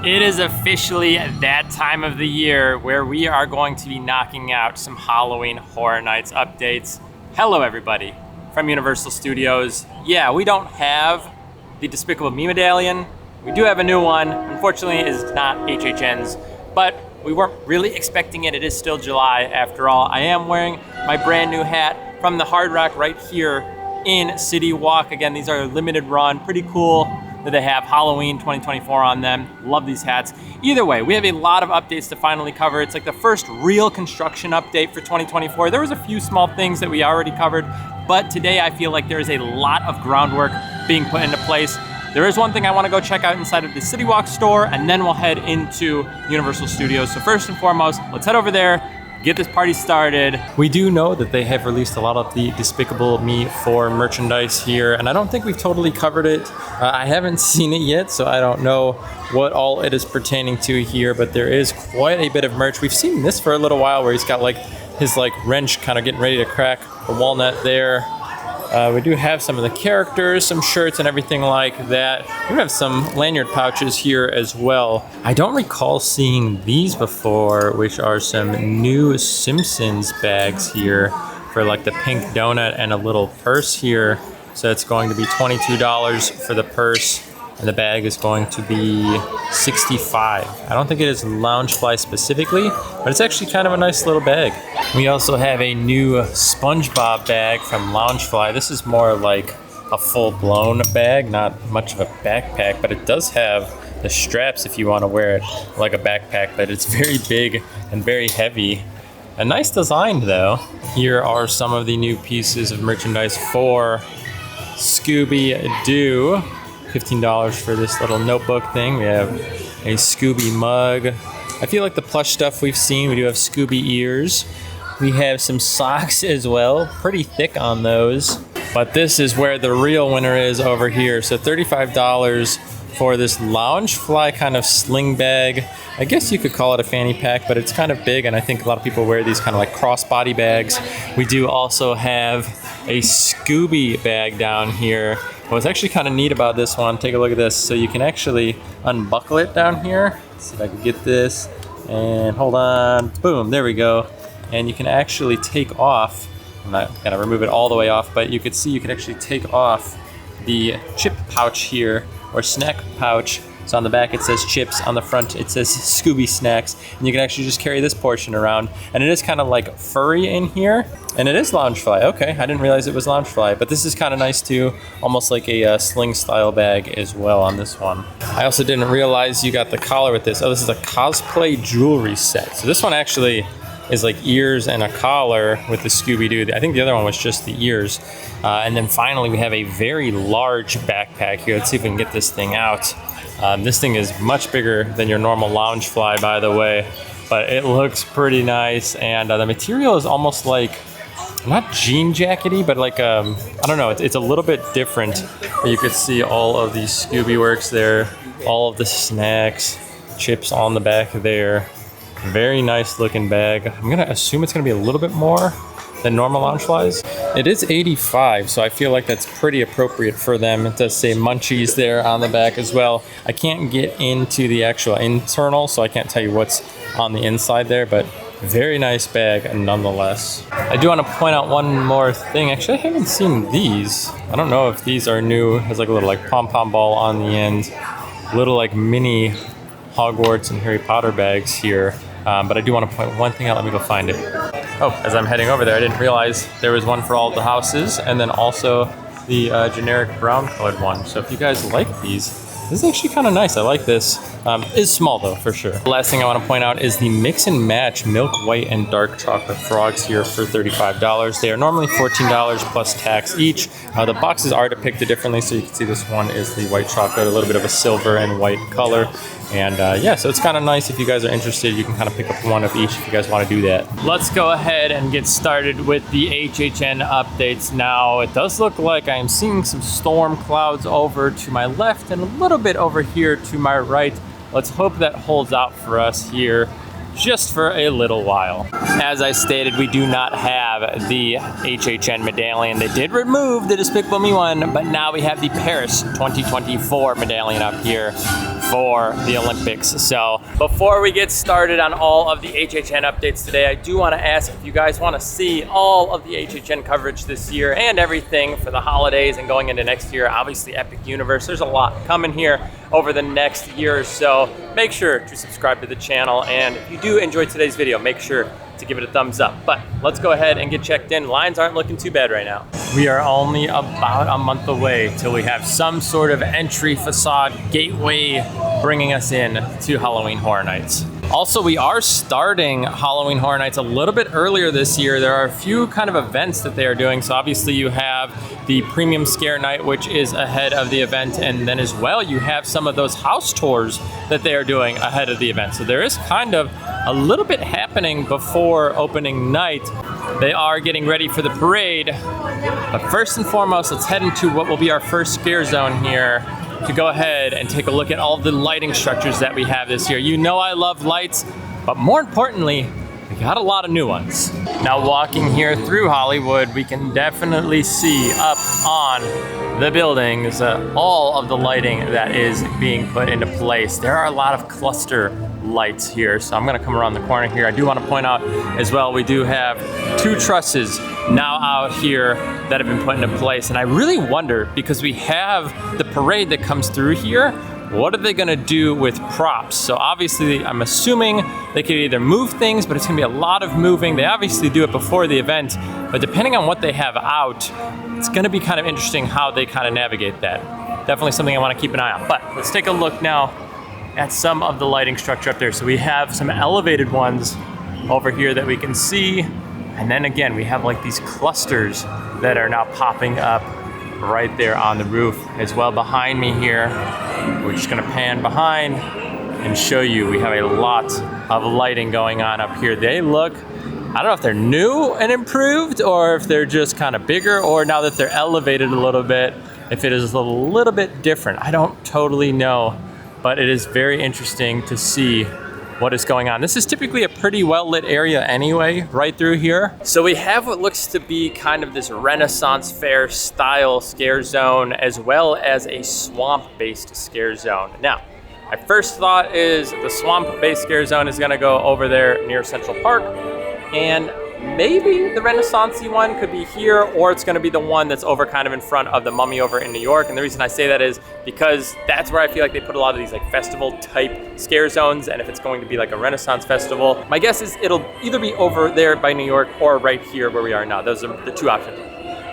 It is officially that time of the year where we are going to be knocking out some Halloween Horror Nights updates. Hello everybody from Universal Studios. Yeah, we don't have the Despicable Me medallion. We do have a new one. Unfortunately, it is not HHN's, but we weren't really expecting it. It is still July after all. I am wearing my brand new hat from the Hard Rock right here in City Walk. Again, these are limited run, pretty cool that they have Halloween 2024 on them. Love these hats. Either way, we have a lot of updates to finally cover. It's like the first real construction update for 2024. There was a few small things that we already covered, but today I feel like there is a lot of groundwork being put into place. There is one thing I want to go check out inside of the City Walk store, and then we'll head into Universal Studios. So first and foremost, let's head over there, get this party started. We do know that they have released a lot of the Despicable Me 4 merchandise here, and I don't think we've totally covered it. I haven't seen it yet, so I don't know what all it is pertaining to here, but there is quite a bit of merch. We've seen this for a little while where he's got like his wrench kind of getting ready to crack the walnut there. We do have some of the characters, some shirts and everything like that. We have some lanyard pouches here as well. I don't recall seeing these before, which are some new Simpsons bags here for like the pink donut and a little purse here. So it's going to be $22 for the purse, and the bag is going to be $65. I don't think it is Loungefly specifically, but it's actually kind of a nice little bag. We also have a new SpongeBob bag from Loungefly. This is more like a full-blown bag, not much of a backpack, but it does have the straps if you want to wear it like a backpack, but it's very big and very heavy. A nice design though. Here are some of the new pieces of merchandise for Scooby-Doo. $15 for this little notebook thing. We have a Scooby mug. I feel like the plush stuff we've seen. We do have Scooby ears. We have some socks as well. Pretty thick on those. But this is where the real winner is over here. So $35 for this Loungefly kind of sling bag. I guess you could call it a fanny pack, but it's kind of big, and I think a lot of people wear these kind of like crossbody bags. We do also have a Scooby bag down here. What's actually kind of neat about this one, take a look at this. So you can actually unbuckle it down here. Let's see if I can get this, and hold on, boom, there we go. And you can actually take off, I'm not gonna remove it all the way off, but you could see you can actually take off the chip pouch here, or snack pouch. So on the back it says chips, on the front it says Scooby snacks, and you can actually just carry this portion around. And it is kind of like furry in here, and it is Loungefly. Okay, I didn't realize it was Loungefly, but this is kind of nice too, almost like a sling style bag as well on this one. I also didn't realize you got the collar with this. Oh, this is a cosplay jewelry set. So this one actually is like ears and a collar with the Scooby-Doo. I think the other one was just the ears. And then finally we have a very large backpack here. Let's see if we can get this thing out. This thing is much bigger than your normal Loungefly, by the way, but it looks pretty nice. And the material is almost like, not jean jackety, but like, I don't know, it's a little bit different. You could see all of these Scooby works there, all of the snacks, chips on the back there. Very nice looking bag. I'm gonna assume it's gonna be a little bit more than normal Loungeflies. It is $85, so I feel like that's pretty appropriate for them. It does say Munchies there on the back as well. I can't get into the actual internal, so I can't tell you what's on the inside there, but very nice bag nonetheless. I do want to point out one more thing. Actually, I haven't seen these. I don't know if these are new. It has like a little like pom-pom ball on the end. Little like mini Hogwarts and Harry Potter bags here. But I do want to point one thing out. Let me go find it. Oh, as I'm heading over there, I didn't realize there was one for all of the houses, and then also the generic brown colored one. So if you guys like these, this is actually kind of nice. I like this. It's small though, for sure. The last thing I want to point out is the mix and match milk, white, and dark chocolate frogs here for $35. They are normally $14 plus tax each. The boxes are depicted differently, so you can see this one is the white chocolate, a little bit of a silver and white color. And yeah, so it's kind of nice. If you guys are interested, you can kind of pick up one of each if you guys want to do that. Let's go ahead and get started with the HHN updates now. It does look like I am seeing some storm clouds over to my left and a little bit over here to my right. Let's hope that holds out for us here just for a little while. As I stated, we do not have the HHN medallion. They did remove the Despicable Me one, but now we have the Paris 2024 medallion up here for the Olympics. So before we get started on all of the HHN updates today, I do want to ask if you guys want to see all of the HHN coverage this year and everything for the holidays and going into next year. Obviously Epic Universe, there's a lot coming here over the next year or so. Make sure to subscribe to the channel, and if you do enjoy today's video, make sure to give it a thumbs up. But let's go ahead and get checked in. Lines aren't looking too bad right now. We are only about a month away till we have some sort of entry facade gateway bringing us in to Halloween Horror Nights. Also, we are starting Halloween Horror Nights a little bit earlier this year. There are a few kind of events that they are doing. So obviously you have the Premium Scare Night, which is ahead of the event. And then as well, you have some of those house tours that they are doing ahead of the event. So there is kind of a little bit happening before opening night. They are getting ready for the parade. But first and foremost, let's head into what will be our first scare zone here to go ahead and take a look at all the lighting structures that we have this year. You know I love lights, but more importantly, we got a lot of new ones. Now walking here through Hollywood, we can definitely see up on the buildings all of the lighting that is being put into place. There are a lot of cluster lights here, so I'm gonna come around the corner here. I do want to point out as well, we do have 2 trusses now out here that have been put into place, and I really wonder, because we have the parade that comes through here, what are they gonna do with props? So obviously I'm assuming they could either move things, but it's gonna be a lot of moving. They obviously do it before the event, but depending on what they have out, it's gonna be kind of interesting how they kind of navigate that. Definitely something I want to keep an eye on. But let's take a look now at some of the lighting structure up there. So we have some elevated ones over here that we can see. And then again, we have like these clusters that are now popping up right there on the roof as well behind me here. We're just gonna pan behind and show you, we have a lot of lighting going on up here. They look, I don't know if they're new and improved or if they're just kind of bigger, or now that they're elevated a little bit, if it is a little bit different. I don't totally know, but it is very interesting to see what is going on. This is typically a pretty well lit area anyway, right through here. So we have what looks to be kind of this Renaissance fair style scare zone, as well as a swamp-based scare zone. Now, my first thought is the swamp-based scare zone is gonna go over there near Central Park, and maybe the Renaissance-y one could be here, or it's gonna be the one that's over kind of in front of the Mummy over in New York. And the reason I say that is because that's where I feel like they put a lot of these like festival type scare zones. And if it's going to be like a Renaissance festival, my guess is it'll either be over there by New York or right here where we are now. Those are the 2 options.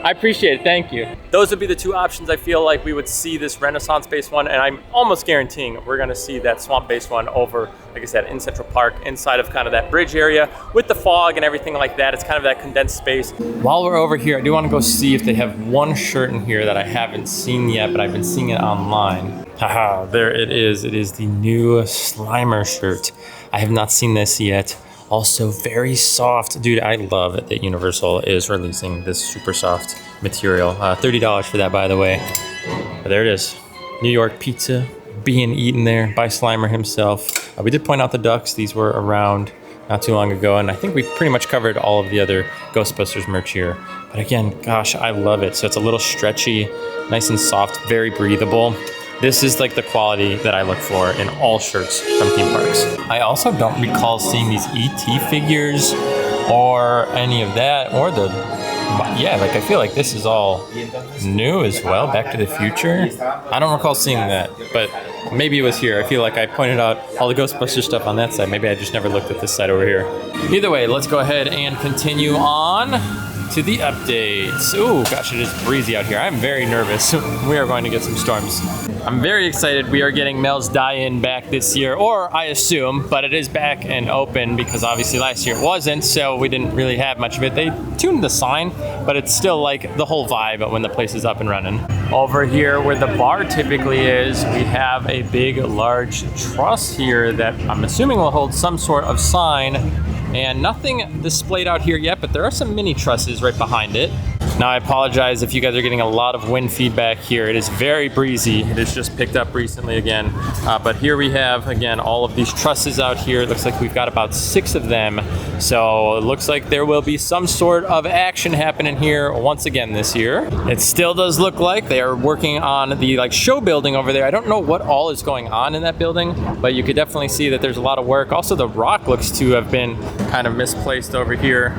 I appreciate it, thank you. Those would be the 2 options I feel like we would see this Renaissance-based one, and I'm almost guaranteeing we're gonna see that swamp-based one over, like I said, in Central Park, inside of kind of that bridge area with the fog and everything like that. It's kind of that condensed space. While we're over here, I do wanna go see if they have one shirt in here that I haven't seen yet, but I've been seeing it online. Haha, there it is. It is the new Slimer shirt. I have not seen this yet. Also very soft. Dude, I love that Universal is releasing this super soft material. $30 for that, by the way. But there it is. New York pizza being eaten there by Slimer himself. We did point out the ducks. These were around not too long ago, and I think we pretty much covered all of the other Ghostbusters merch here. But again, gosh, I love it. So it's a little stretchy, nice and soft, very breathable. This is like the quality that I look for in all shirts from theme parks. I also don't recall seeing these ET figures or any of that, or the, yeah, like I feel like this is all new as well. Back to the Future. I don't recall seeing that, but maybe it was here. I feel like I pointed out all the Ghostbusters stuff on that side. Maybe I just never looked at this side over here. Either way, let's go ahead and continue on to the updates. Ooh, gosh, it is breezy out here. I'm very nervous. We are going to get some storms. I'm very excited. We are getting Mel's Die-In back this year, or I assume, but it is back and open because obviously last year it wasn't, so we didn't really have much of it. They tuned the sign, but it's still like the whole vibe when the place is up and running. Over here where the bar typically is, we have a big, large truss here that I'm assuming will hold some sort of sign, and nothing displayed out here yet, but there are some mini trusses right behind it. Now I apologize if you guys are getting a lot of wind feedback here. It is very breezy. It has just picked up recently again. But here we have, again, all of these trusses out here. It looks like we've got about 6 of them. So it looks like there will be some sort of action happening here once again this year. It still does look like they are working on the show building over there. I don't know what all is going on in that building, but you could definitely see that there's a lot of work. Also, the rock looks to have been kind of misplaced over here.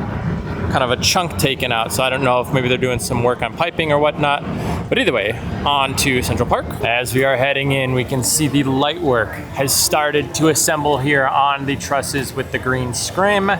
Kind of a chunk taken out, so I don't know if maybe they're doing some work on piping or whatnot. But either way, on to Central Park. As we are heading in, we can see the light work has started to assemble here on the trusses with the green scrim.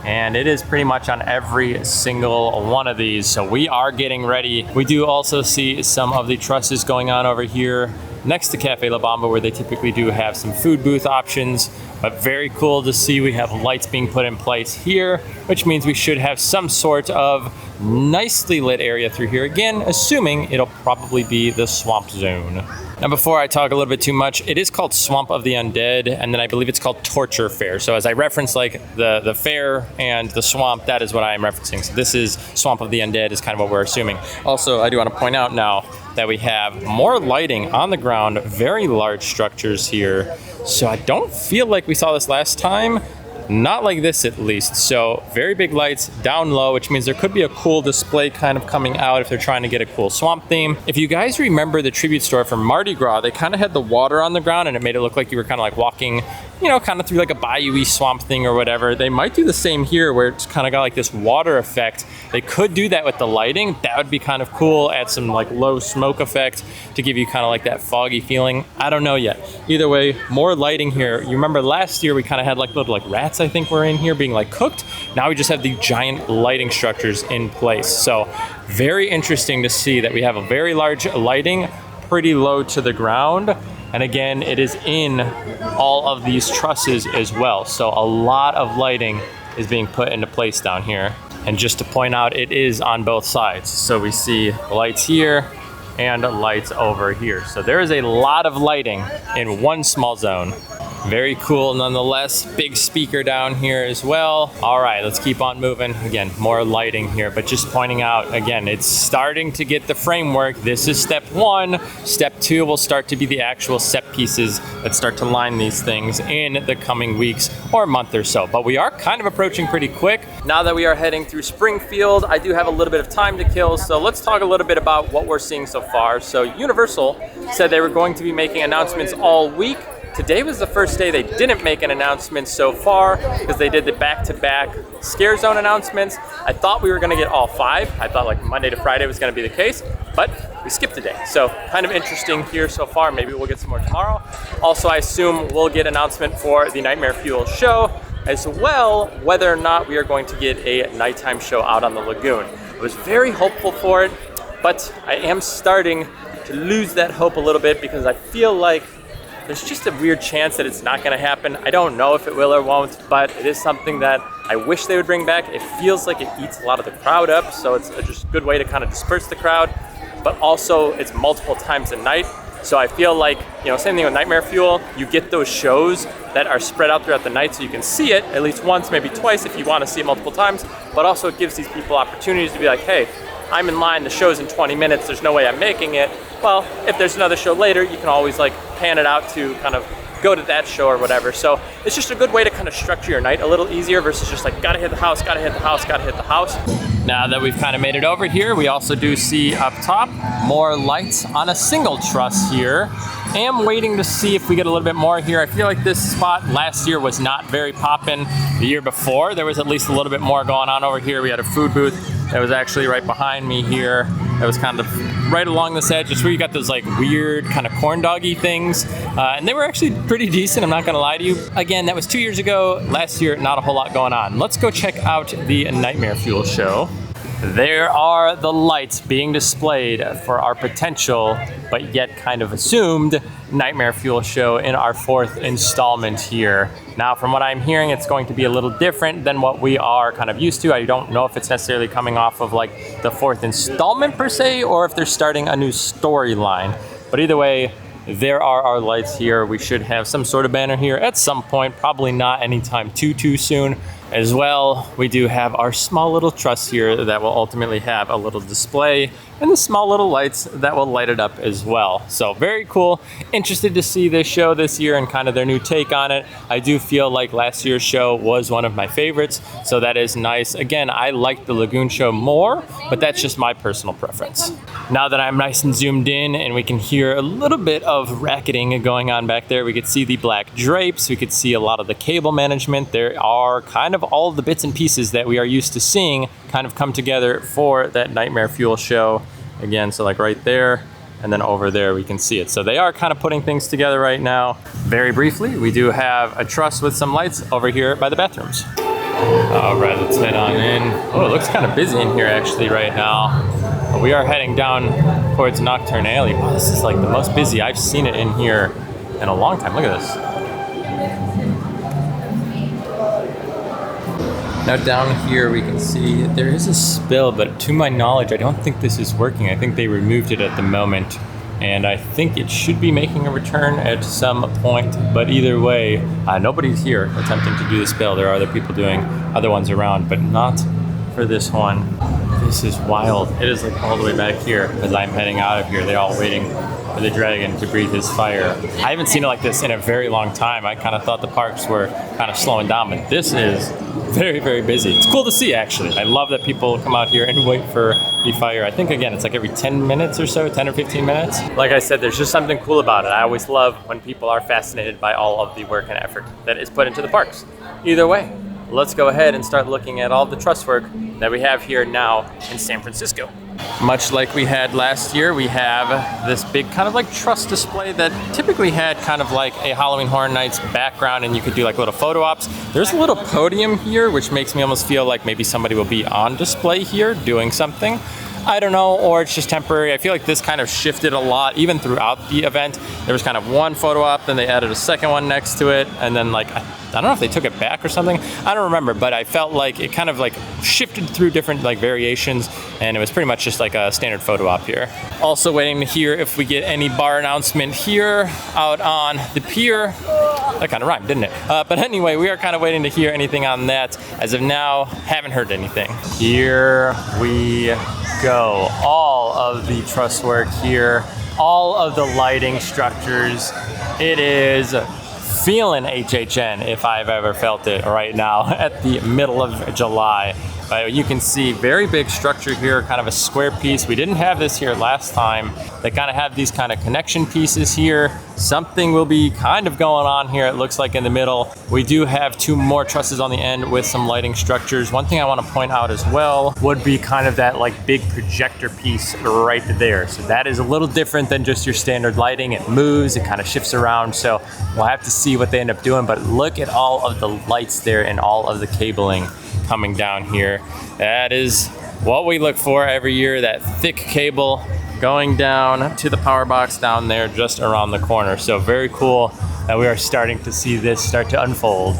And it is pretty much on every single one of these. So we are getting ready. We do also see some of the trusses going on over here next to Cafe La Bamba, where they typically do have some food booth options. But very cool to see we have lights being put in place here, which means we should have some sort of nicely lit area through here. Again, assuming it'll probably be the swamp zone. Now, before I talk a little bit too much, it is called Swamp of the Undead, and then I believe it's called Torture Fair. So as I reference the fair and the swamp, that is what I am referencing. So this is Swamp of the Undead is kind of what we're assuming. Also, I do want to point out now that we have more lighting on the ground, very large structures here. So I don't feel like we saw this last time. Not like this, at least. So very big lights down low, which means there could be a cool display kind of coming out if they're trying to get a cool swamp theme. If you guys remember the tribute store from Mardi Gras, they kind of had the water on the ground and it made it look like you were kind of like walking, you know, kind of through like a bayou-y swamp thing or whatever. They might do the same here where it's kind of got like this water effect. They could do that with the lighting. That would be kind of cool. Add some like low smoke effect to give you kind of like that foggy feeling. I don't know yet. Either way, more lighting here. You remember last year we kind of had like little like rats, I think, were in here being like cooked. Now we just have the giant lighting structures in place. So very interesting to see that we have a very large lighting, pretty low to the ground. And again, it is in all of these trusses as well. So a lot of lighting is being put into place down here. And just to point out, it is on both sides. So we see lights here and lights over here. So there is a lot of lighting in one small zone. Very cool nonetheless. Big speaker down here as well. All right, let's keep on moving. Again, more lighting here, but just pointing out, again, it's starting to get the framework. This is step 1. Step 2 will start to be the actual set pieces that start to line these things in the coming weeks or month or so. But we are kind of approaching pretty quick. Now that we are heading through Springfield, I do have a little bit of time to kill. So let's talk a little bit about what we're seeing so far. So Universal said they were going to be making announcements all week. Today was the first day they didn't make an announcement so far because they did the back-to-back Scare Zone announcements. I thought we were going to get all 5. I thought like Monday to Friday was going to be the case, but we skipped a day. So kind of interesting here so far. Maybe we'll get some more tomorrow. Also, I assume we'll get an announcement for the Nightmare Fuel show, as well whether or not we are going to get a nighttime show out on the lagoon. I was very hopeful for it, but I am starting to lose that hope a little bit because I feel like there's just a weird chance that it's not going to happen. I don't know if it will or won't, but it is something that I wish they would bring back. It feels like it eats a lot of the crowd up, so it's just a good way to kind of disperse the crowd, but also it's multiple times a night. So I feel like, you know, same thing with Nightmare Fuel, you get those shows that are spread out throughout the night so you can see it at least once, maybe twice if you want to see it multiple times, but also it gives these people opportunities to be like, hey, I'm in line, the show's in 20 minutes, there's no way I'm making it. Well, if there's another show later, you can always like pan it out to kind of go to that show or whatever. So it's just a good way to kind of structure your night a little easier versus just like, gotta hit the house, gotta hit the house, gotta hit the house. Now that we've kind of made it over here, we also do see up top more lights on a single truss here. I am waiting to see if we get a little bit more here. I feel like this spot last year was not very poppin'. The year before, there was at least a little bit more going on over here. We had a food booth that was actually right behind me here. That was kind of right along this edge. It's where you got those like weird kind of corn doggy things. And they were actually pretty decent, I'm not gonna lie to you. Again, that was 2 years ago. Last year, not a whole lot going on. Let's go check out the Nightmare Fuel show. There are the lights being displayed for our potential, but yet kind of assumed Nightmare Fuel show in our 4th installment here. Now, from what I'm hearing, it's going to be a little different than what we are kind of used to. I don't know if it's necessarily coming off of like the 4th installment per se, or if they're starting a new storyline. But either way, there are our lights here. We should have some sort of banner here at some point, probably not anytime too soon. As well, we do have our small little truss here that will ultimately have a little display and the small little lights that will light it up as well. So very cool. Interested to see this show this year and kind of their new take on it. I do feel like last year's show was one of my favorites, so that is nice. Again, I like the Lagoon show more, but that's just my personal preference. Now that I'm nice and zoomed in and we can hear a little bit of racketing going on back there, we could see the black drapes, we could see a lot of the cable management. There are kind of all the bits and pieces that we are used to seeing kind of come together for that Nightmare Fuel show. Again, so like right there, and then over there we can see it. So they are kind of putting things together right now. Very briefly, we do have a truss with some lights over here by the bathrooms. All right, let's head on in. Oh, it looks kind of busy in here actually right now. We are heading down towards Nocturne Alley. Wow, this is like the most busy I've seen it in here in a long time. Look at this. Now down here we can see there is a spill, but to my knowledge, I don't think this is working. I think they removed it at the moment, and I think it should be making a return at some point. But either way, nobody's here attempting to do the spill. There are other people doing other ones around, but not for this one. This is wild. It is like all the way back here as I'm heading out of here. They're all waiting for the dragon to breathe his fire. I haven't seen it like this in a very long time. I kind of thought the parks were kind of slowing down, but this is very, very busy. It's cool to see, actually. I love that people come out here and wait for the fire. I think, again, it's like every 10 minutes or so, 10 or 15 minutes. Like I said, there's just something cool about it. I always love when people are fascinated by all of the work and effort that is put into the parks. Either way, let's go ahead and start looking at all the truss work that we have here now in San Francisco. Much like we had last year, we have this big kind of like truss display that typically had kind of like a Halloween Horror Nights background, and you could do like little photo ops. There's a little podium here, which makes me almost feel like maybe somebody will be on display here doing something. I don't know, or it's just temporary. I feel like this kind of shifted a lot, even throughout the event. There was kind of one photo op, then they added a second one next to it, and then like, I don't know if they took it back or something. I don't remember, but I felt like it kind of like shifted through different like variations, and it was pretty much just like a standard photo op here. Also waiting to hear if we get any bar announcement here out on the pier. That kind of rhymed, didn't it? But anyway, we are kind of waiting to hear anything on that. As of now, haven't heard anything. Here we go. All of the truss work here, all of the lighting structures. It is feeling HHN if I've ever felt it right now at the middle of July. You can see very big structure here, kind of a square piece. We didn't have this here last time. They kind of have these kind of connection pieces here. Something will be kind of going on here, it looks like, in the middle. We do have two more trusses on the end with some lighting structures. One thing I want to point out as well would be kind of that like big projector piece right there. So that is a little different than just your standard lighting. It moves, it kind of shifts around. So we'll have to see what they end up doing, but look at all of the lights there and all of the cabling coming down here. That is what we look for every year, that thick cable going down to the power box down there just around the corner. So very cool that we are starting to see this start to unfold.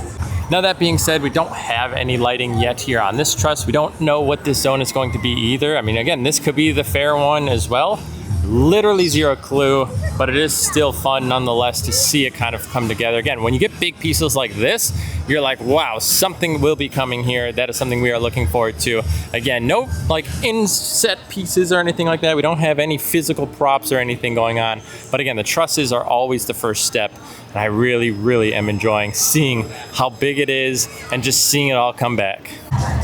Now that being said, we don't have any lighting yet here on this truss. We don't know what this zone is going to be either. I mean, again, this could be the fair one as well. Literally zero clue, but it is still fun nonetheless to see it kind of come together. Again, when you get big pieces like this, you're like, wow, something will be coming here. That is something we are looking forward to. Again, no like inset pieces or anything like that. We don't have any physical props or anything going on. But again, the trusses are always the first step. And I really, really am enjoying seeing how big it is and just seeing it all come back.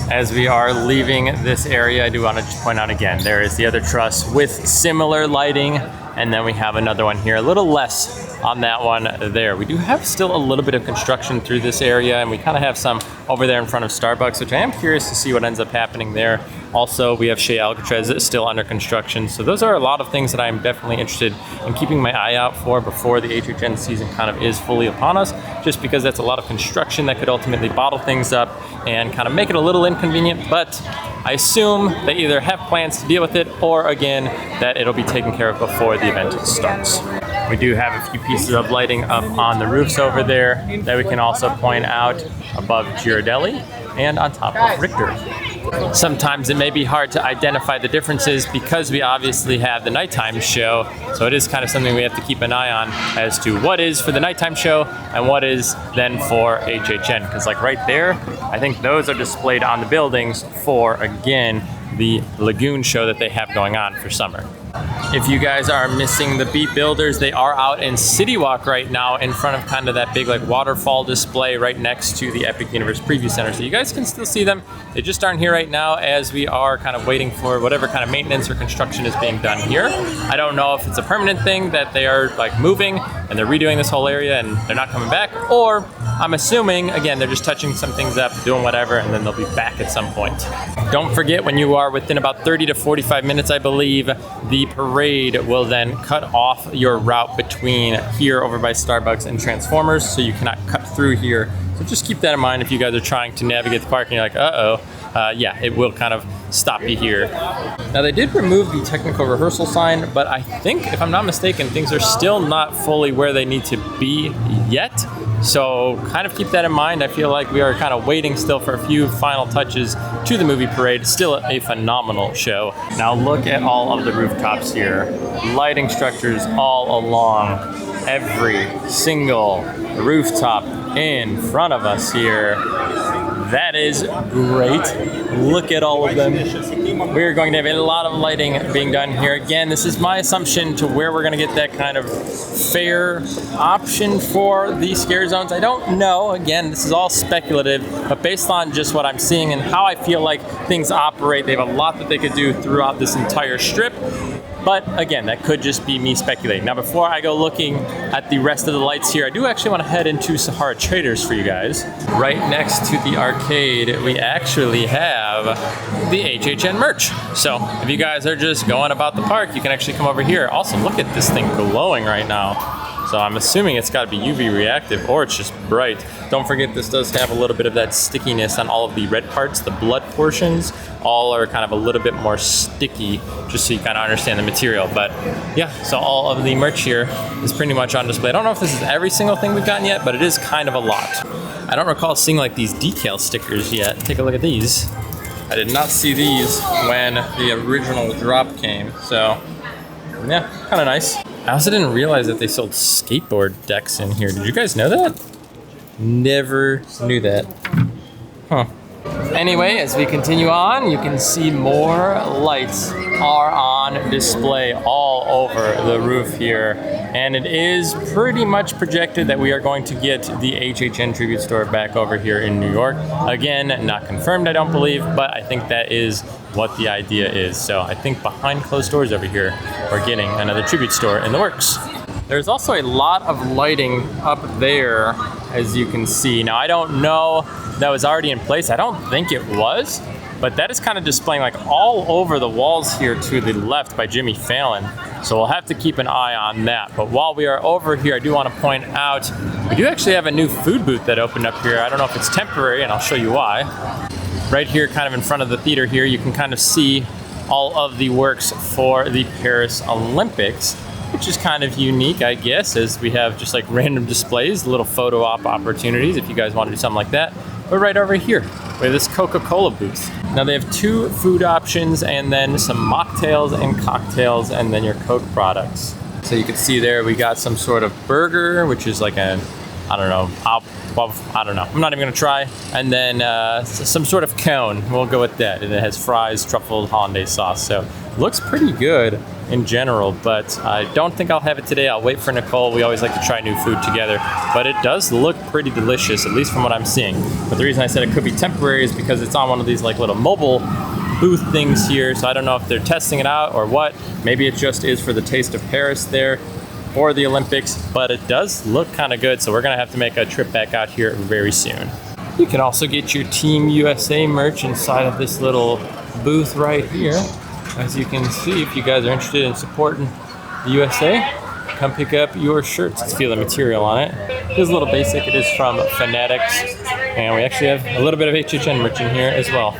As we are leaving this area, I do want to just point out again, there is the other truss with similar lighting, and then we have another one here, a little less on that one there. We do have still a little bit of construction through this area, and we kind of have some over there in front of Starbucks, which I am curious to see what ends up happening there. Also, we have Shea Alcatraz still under construction. So those are a lot of things that I'm definitely interested in keeping my eye out for before the HHN season kind of is fully upon us, just because that's a lot of construction that could ultimately bottle things up and kind of make it a little inconvenient. But I assume they either have plans to deal with it, or again, that it'll be taken care of before the event starts. We do have a few pieces of lighting up on the roofs over there that we can also point out above Girardelli and on top of Richter. Sometimes it may be hard to identify the differences because we obviously have the nighttime show, so it is kind of something we have to keep an eye on as to what is for the nighttime show and what is then for HHN, because like right there, I think those are displayed on the buildings for, again, the lagoon show that they have going on for summer. If you guys are missing the Beat Builders, they are out in City Walk right now in front of kind of that big like waterfall display right next to the Epic Universe Preview Center. So you guys can still see them. They just aren't here right now as we are kind of waiting for whatever kind of maintenance or construction is being done here. I don't know if it's a permanent thing that they are like moving and they're redoing this whole area and they're not coming back, or I'm assuming, again, they're just touching some things up, doing whatever, and then they'll be back at some point. Don't forget, when you are within about 30 to 45 minutes, I believe, the parade will then cut off your route between here over by Starbucks and Transformers, so you cannot cut through here. So just keep that in mind if you guys are trying to navigate the park and you're like, yeah, it will kind of stop you here. Now they did remove the technical rehearsal sign, but I think, if I'm not mistaken, things are still not fully where they need to be yet. So kind of keep that in mind. I feel like we are kind of waiting still for a few final touches to the movie parade. Still a phenomenal show. Now look at all of the rooftops here. Lighting structures all along every single rooftop in front of us here. That is great. Look at all of them. We're going to have a lot of lighting being done here. Again, this is my assumption to where we're going to get that kind of fair option for the scare zones. I don't know. Again, this is all speculative, but based on just what I'm seeing and how I feel like things operate, they have a lot that they could do throughout this entire strip. But again, that could just be me speculating. Now, before I go looking at the rest of the lights here, I do actually want to head into Sahara Traders for you guys. Right next to the arcade, we actually have the HHN merch. So if you guys are just going about the park, you can actually come over here. Also, look at this thing glowing right now. So I'm assuming it's got to be UV reactive, or it's just bright. Don't forget, this does have a little bit of that stickiness on all of the red parts. The blood portions all are kind of a little bit more sticky, just so you kind of understand the material. But yeah, so all of the merch here is pretty much on display. I don't know if this is every single thing we've gotten yet, but it is kind of a lot. I don't recall seeing like these decal stickers yet. Take a look at these. I did not see these when the original drop came. So yeah, kind of nice. I also didn't realize that they sold skateboard decks in here. Did you guys know that? Never knew that. Huh. Anyway, as we continue on, you can see more lights are on display all over the roof here. And it is pretty much projected that we are going to get the HHN Tribute Store back over here in New York. Again, not confirmed, I don't believe, but I think that is what the idea is. So I think behind closed doors over here, we're getting another tribute store in the works. There's also a lot of lighting up there, as you can see. Now, I don't know if that was already in place. I don't think it was, but that is kind of displaying like all over the walls here to the left by Jimmy Fallon. So we'll have to keep an eye on that. But while we are over here, I do want to point out, we do actually have a new food booth that opened up here. I don't know if it's temporary, and I'll show you why. Right here, kind of in front of the theater here, you can kind of see all of the works for the Paris Olympics, which is kind of unique, I guess, as we have just like random displays, little photo op opportunities if you guys want to do something like that. But right over here, we have this Coca-Cola booth. Now they have two food options and then some mocktails and cocktails and then your Coke products. So you can see there we got some sort of burger, which is like a, I don't know, I don't know. I'm not even gonna try. And then some sort of cone. We'll go with that. And it has fries, truffled hollandaise sauce. So looks pretty good in general, but I don't think I'll have it today. I'll wait for Nicole. We always like to try new food together, but it does look pretty delicious, at least from what I'm seeing. But the reason I said it could be temporary is because it's on one of these like little mobile booth things here. So I don't know if they're testing it out or what. Maybe it just is for the taste of Paris there for the Olympics, but it does look kind of good. So we're gonna have to make a trip back out here very soon. You can also get your Team USA merch inside of this little booth right here. As you can see, if you guys are interested in supporting the USA, come pick up your shirts. Let's feel the material on it. It is a little basic. It is from Fanatics. And we actually have a little bit of HHN merch in here as well.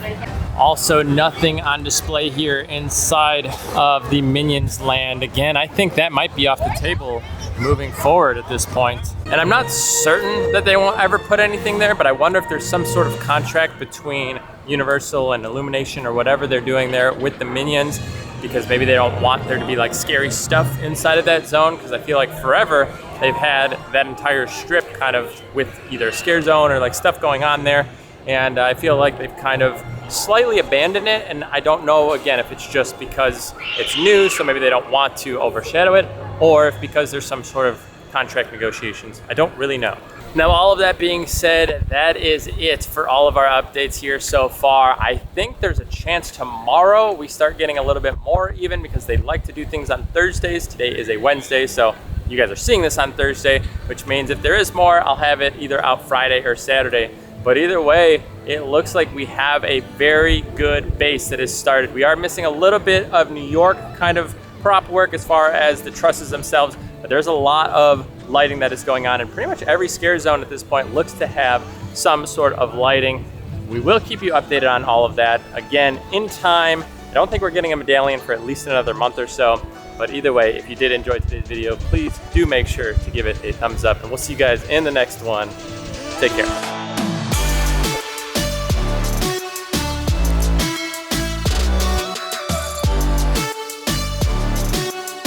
Also, nothing on display here inside of the Minions land. Again, I think that might be off the table moving forward at this point. And I'm not certain that they won't ever put anything there, but I wonder if there's some sort of contract between Universal and Illumination or whatever they're doing there with the Minions, because maybe they don't want there to be like scary stuff inside of that zone, because I feel like forever they've had that entire strip kind of with either a scare zone or like stuff going on there, and I feel like they've kind of slightly abandoned it, and I don't know again if it's just because it's new so maybe they don't want to overshadow it, or if because there's some sort of contract negotiations. I don't really know. Now, all of that being said, that is it for all of our updates here so far. I think there's a chance tomorrow we start getting a little bit more even, because they like to do things on Thursdays. Today is a Wednesday, so you guys are seeing this on Thursday, which means if there is more, I'll have it either out Friday or Saturday. But either way, it looks like we have a very good base that has started. We are missing a little bit of New York kind of prop work as far as the trusses themselves, but there's a lot of lighting that is going on, and pretty much every scare zone at this point looks to have some sort of lighting. We will keep you updated on all of that. Again, in time. I don't think we're getting a medallion for at least another month or so, but either way, if you did enjoy today's video, please do make sure to give it a thumbs up, and we'll see you guys in the next one. Take care.